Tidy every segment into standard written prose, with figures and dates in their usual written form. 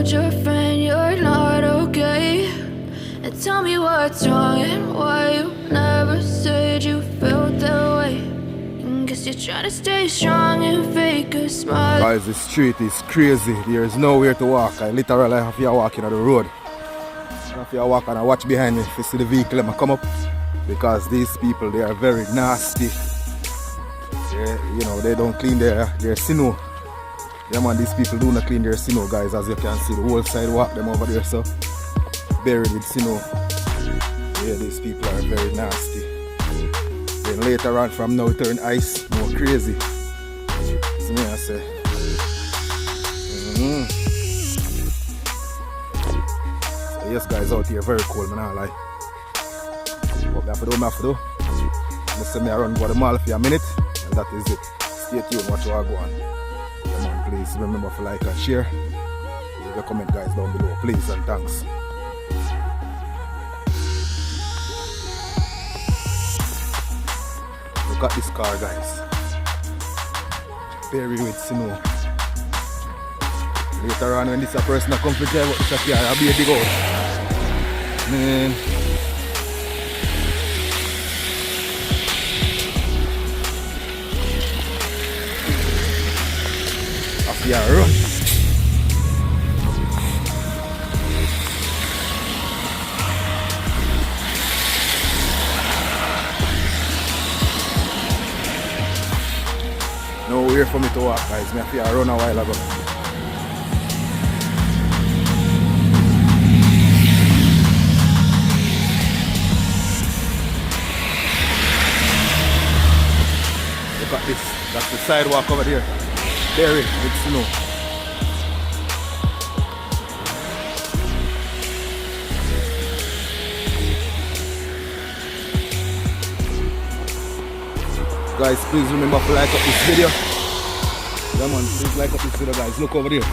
told your friend you're not okay. And tell me what's wrong and why you never said you felt that way. Guess you're trying to stay strong and fake a smile. Guys, the street is crazy. There is nowhere to walk. I literally have to walk on the road. I have to walk and I watch behind me if you see the vehicle let me come up. Because these people, they are very nasty. You know, they don't clean their snow. Yeah man, these people do not clean their snow, guys. As you can see, the whole sidewalk them over there, so buried with snow. Yeah, these people are very nasty. Then later on, from now turn ice, more crazy. See me I say. So yes guys, out here very cold, man, I lie. What I have to do, I have to do. I say me I run Guatemala for a minute, and that is it. Stay tuned, watch how I go on. Yeah man, please remember to like and share. Leave a comment guys down below, please, and thanks. Look at this car guys. Buried with snow. Later on when this a person that comes to drive out this car, I'll be a big house. Man. After you run. Nowhere for me to walk guys, me have to run a while ago. Look at this, that's the sidewalk over there. Buried with snow. Guys, please remember to like up this video. Yeah man, please like up this video guys. Look over there.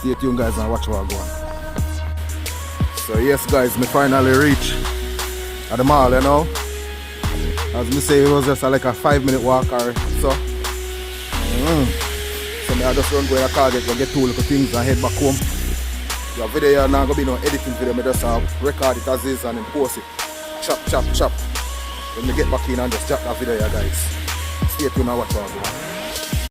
Stay tuned guys and watch what I go on. So yes guys, me finally reach at the mall, you know. As me say, it was just like a 5-minute walk or so. So me I just run go in a car, go get 2 little things and head back home. The video here now gonna be no editing video, me just record it as is and then post it. Chop, chop, chop. When me get back in and just chop that video here guys. Stay tuned and watch what I go on.